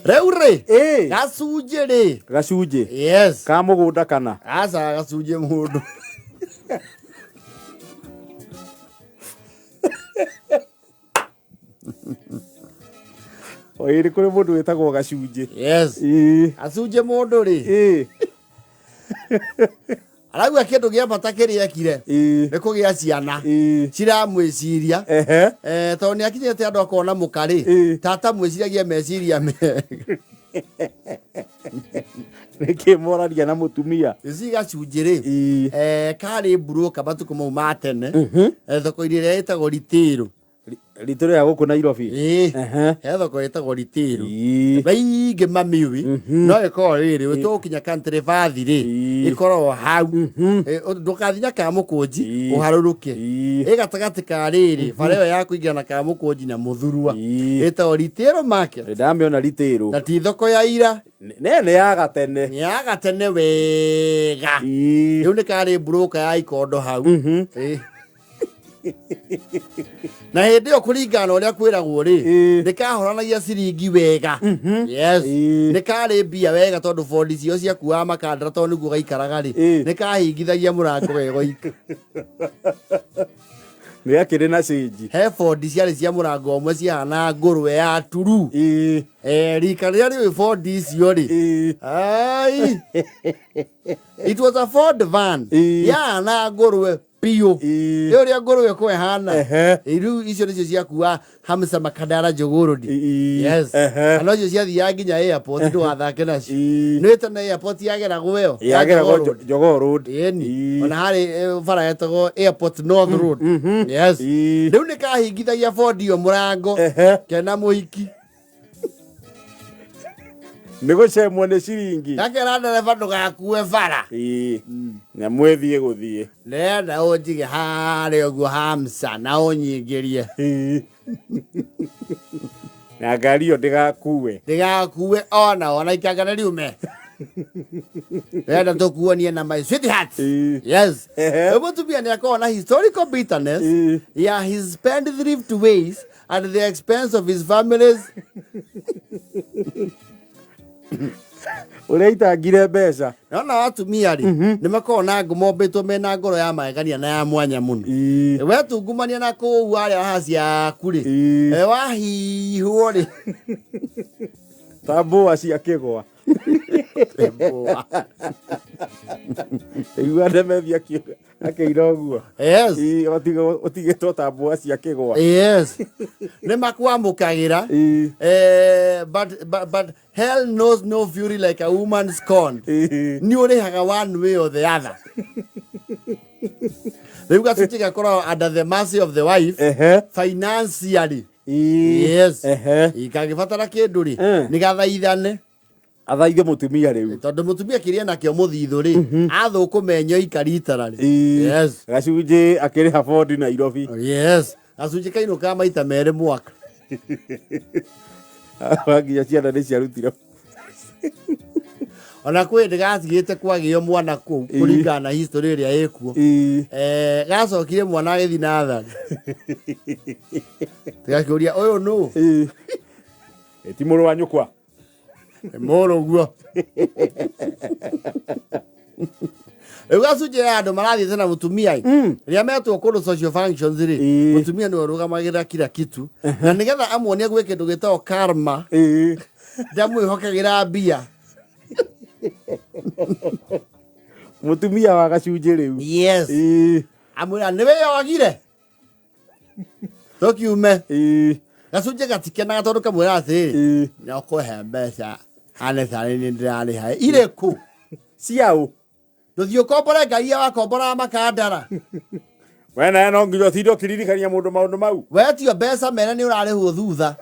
Reure. Gacunji. Gacunji. Yes. Ka mugunda kana. Asa gacunji mundu. Oiri kuri mundu wetagwo Gacunji. Yes. Gacunji mundu ri. Aragu akindu gia bata kiria kire. Ni kugia ciana. Ciramwiciria. To ni akinyete andu akona mukari. Tata mwiciragia meciria mega. Niki moraria na mutumia. Ici Gacunji ri. Kari broker batuko mau matene. Thoko iria etagwo Ritiru. Ritiru ya guku Nairobi. Thoko etagwo Ritiru. Baingi mamiwi. No iko riri utukinya country vathi ri. Ikoro hau. Ndukathinya ka mukunji uharuruke. Igatagati ka riri. Fareo ya kuigana ka mukunji na muthurua. Etagwo Ritiru market. Ndamiona Ritiru. Na ti thoko ya ira. Nene ya gatene. Ni ya gatene wega. Riu ni kari broker ya ikondo hau. Na hindi yo kuringana uria kwiragwo ri nikahoranagia ciringi wega. Yes. Nikari mbia wega tondu fondi cio cia kuwa makandara tondu niguo gaikaraga ri nikahingithagia murango wega ika. Ni akiri na cinji. He fondi ciari cia murango umwe ciahana ngurwe ya turu. Rika ria ri fondi cio ri. Ai. It was a Ford van. Yana ngurwe Pio. Yo ria ngurwe ko ehana. Iru icio nicio cia kuwa Hamsa makandara jogoro di. Yes. Ano cio cia thia nginya airport ndu wathake nacio. Ni tana airport yagera gweyo. Yagera Jogoo Road. Yeni. Ona hari bara yetagwo Airport North Road. Yes. Riu ni kahingithagia Ford yo murango. Kena muhiki. Nego cemwo ni ciringi. Gakera ndereba ndugakue bara. Na mwethie guthie. Nenda unjige hari oguo Hamsa na unyingirie. Na ngari yo ndigakue. Ndigakue ona ikangana riume. Nenda tukuonie na my sweetheart. Yes. Ebo tubia ni akona historical bitterness. Yeah, his spendthrift ways at the expense of his families. Ureitangire mbeca. Nona atumia ri ni makona ngumo betwo mena ngoro ya magania na ya mwanya muno. We tungumania na ku wale hacia kuri. Wahihwo ri. Tambua cia kigwa. Igua ndemethia kiuga akiira guo. Yes. Otigetwo tambua cia kigwa. Yes. Ne makwamukagira. But hell knows no fury like a woman scorned. Ni uri haga one way or the other. They got to take a call under the mercy of the wife financially. Yes. Ikagifatara kindu ri nigathaithane. Athaithe mutumia riu. Tondu mutumia kiria nakio muthithu ri athukumenyo ikaritara ri. Yes. Gacunji akiriha Ford Nairobi. Yes. Gacunji kainuka maita mere mwaka. Wangia ciana ni ciarutire. Ona kwe ndigatigite kwagio mwana ku kuringana na history ria ikuo. Gacokire mwana agithi na athari. Tigakuria uyu nu. Ti muru wa nyukwa. Moro guo. Gacunji andu marathiite na mutumia ria metwo kundu social functions ri mutumia ni warugamagira kila kitu na nigetha amuonia gwe kindu gitao karma ndamwihokagira mbia. Mutumia wa Gacunji riu. Yes. Amwira niwe yogire tokiume. Gacunji gatikenaga tondu kamwira ati nyakuhe mbeca ane thari ni ndirari hai ire ku ciao nduthio kombora ngai wa kombora makandara. Wena no ngiro thindo kiririkania mundu maundu mau. We tio mbeca mena ni urarihwo thutha.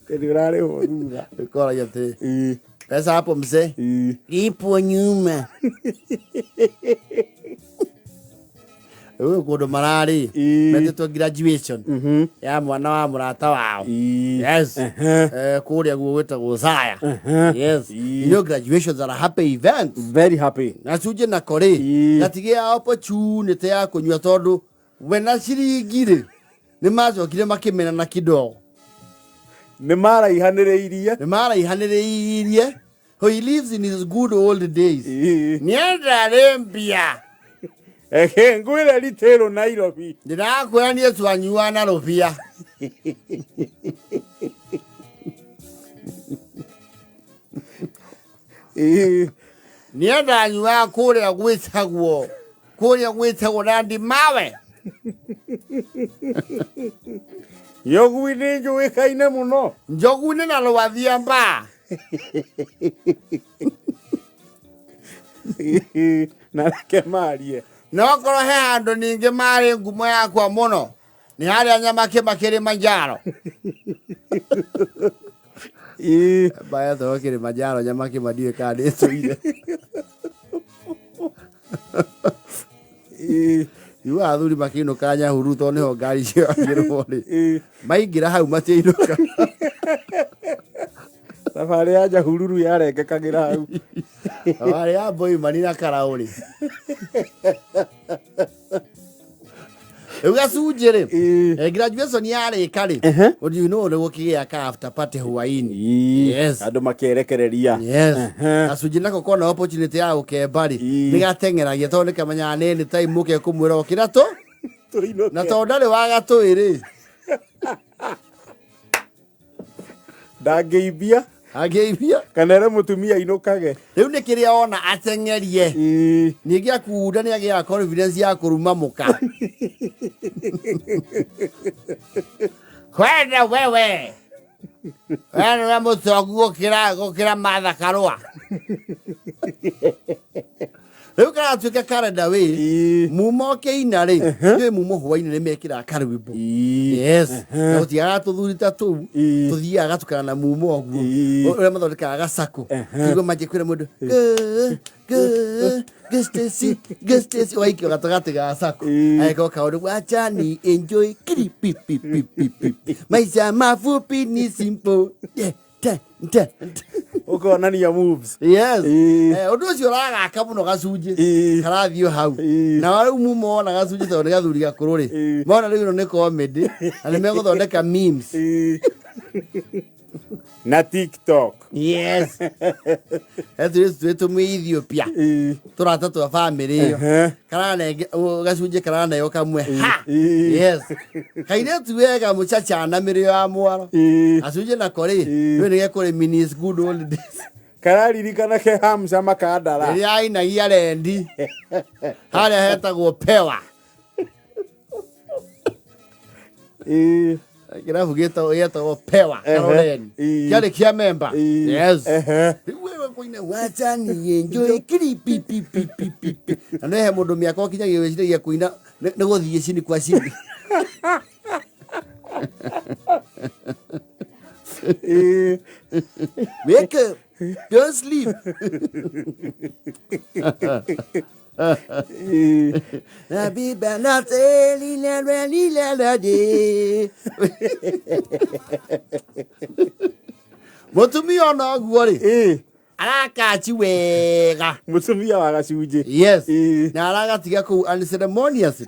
Kedi urarihwo thutha. Ikora yate. Pesa hapo mzee. Ipo nyuma. Uwe kundu marari metitwo graduation ya mwana wa murata wao. Yes. Kuria guo gwitagwo Zaya. Yes. You know graduations are a happy event. Very happy. Gacunji na kore gatigia opportunity ya kunywa tondu wena ciringi ri ni macokire makimena na kidogo. Nĩ mara ihanĩrĩirie. Nĩ mara ihanĩrĩirie. So he lives in his good old days. Ndarari mbia. Ngwĩre ritail Nairobi. Ndĩrakwĩra niĩ twanyua na rũbia. Niĩ ndanyua kũrĩa gwĩtagwo na ndimawe. Njogu-inĩ njũĩkaine mũno. Njogu-inĩ na rũwathia mba. Na reke marie. No korwo he handũ ningĩ marĩ ngumo yakwa mũno nĩ harĩa nyamake Kilimanjaro. Baya to Kilimanjaro nyamake ndiũĩ kana ndĩtũire. Iu athuri makĩinũka Nyahururu tondũ nĩho ngari ciagĩrwo rĩ. Maingĩra hau matiinũka. Thabarĩ ya Nyahururu yarengekagĩra hau. Thabarĩ ya Boimani na Karaũrĩ. Gacunji rĩ, graduation yarĩka rĩ, you know nĩ gũkĩgĩa ka after party hwainĩ. Yes. Andũ makĩerekereria. Yes. Gacunji nako kona opportunity ya gũkemba rĩ, nĩ gateng'eragia tondũ nĩkamenyaga nĩ time mũke kũmwĩra ũkĩra tũ. Na tondũ ndarĩ wa gatũĩ rĩ. Ndangĩimbia. Angĩimbia. Kana ere mutumia ainũkage. Rĩu nĩ kĩrĩa ona ateng'erie. Ningĩ akunda nĩ agĩaga confidence ya kũruma mũka. Kwenda wewe. Wewe mũtongu gũkĩra Martha Karũa. Rĩu karatuĩka karenda wĩ. Muma akiina rĩ. Nĩ muma hwainĩ nĩ mekĩraga karwĩmbo. Yes. Na gũtiaga tũthuri ta tũu. Tũthiaga gatukana na muma ũguo. Ũrĩa mathondekaga gacako. Nĩguo manjĩkwĩra mũndũ. Gestesi waikio gatagatĩ ga gacako. Agĩkorwo kaũndũ wachani enjoy kiripipipipipi. Maisha mafupi ni simple. Ũkonania moves. Yes. Ũndũ ũcio ũragaka mũno Gacunji. Karathiĩ hau. Na rĩu muma ona Gacunji tondũ nĩ gathuri gakũrũ rĩ. Mona rĩu ĩno nĩ comedy. Na nĩ megũthondeka memes. Na TikTok. Yes. Twĩ MuEthiopia. Tũrata twa family ĩyo. Gacunji karaneo kamwe. Ha! Yes. Kairitu wega mũchachana mĩrĩo ya mwaro. Gacunji nako rĩ. Nĩ gekũrĩ minis good old days. Kararirikana ke Hamza makandara. Rĩrĩa ainagia rendi. Harĩa hetagwo pewa. Kirabu gĩtagwo pewa Karoleni. Kĩarĩ kĩa member. Yes. Wewe kũina wachani enjoy kiripipipipipi. Na nĩ he mũndũ mĩaka ũkinyagia wĩciragia kũina nĩ gũthiĩ cini kwa cini. Wake up. Don't sleep. Habiba nateli la de. Mutumia ona guo ri. Arakachi wega. Mutumia wa Gacunji. Yes. Na aragatiga kuu unceremonious.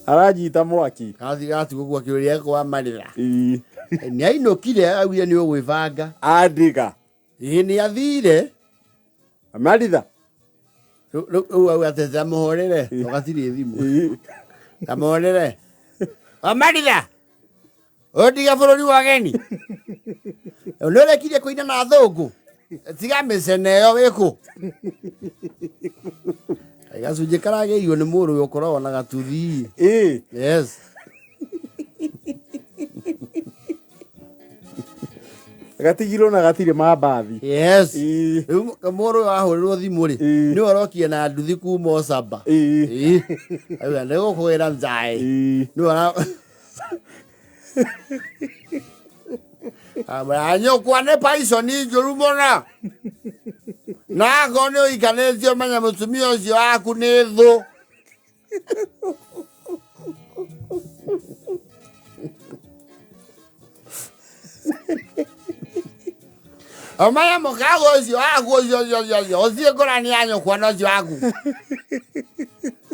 Aranyita mwaki. Gatiga gũkua kĩũria kwa marĩra. Nĩ ainũkire augire nĩ ũgwĩbanga. Andiga. Nĩ athire. Amaritha. Rĩu au atete amũhũrĩre. Ũgatirĩ thimũ. Amũhũrĩre. Amaritha. Ũndiga bũrũri wa geni. Nĩ ũrekirie kũina na thũngũ. Tiga mĩcene ĩyo wĩkũ. Gacunji karagĩirio nĩ mũrũ ũkoragwo na gatuthi. Yes. Gatigirwo na gatirĩ mambathi. Yes. Rĩu mũrũ wahũrĩrwo thimũ rĩ. Nĩ orokie na nduthi kuma Osaba. Auga nĩ gũkwĩra njaĩ. Nyũkwa nĩ paiconi njũru mũno. Na akorwo nĩ ũikanĩtie ũmenye mũtumia ũcio waku nĩ thũ. Omaya mũkago ũcio waku ũcio ũthiĩ ngũrania nyũkwa na ũcio waku.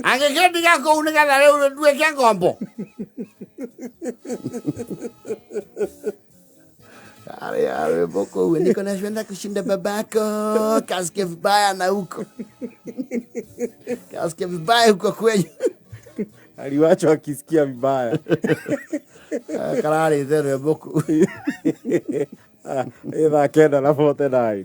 Angĩkĩndiga kũu nĩgetha rĩu nduĩke ngombo. Boko, niko napenda kushinda babako. Kasikia vibaya na huko. Kasikia vibaya huko kwenyu. Aliwachwa akisikia vibaya. Karari zero Boko. Eva kenda na 49.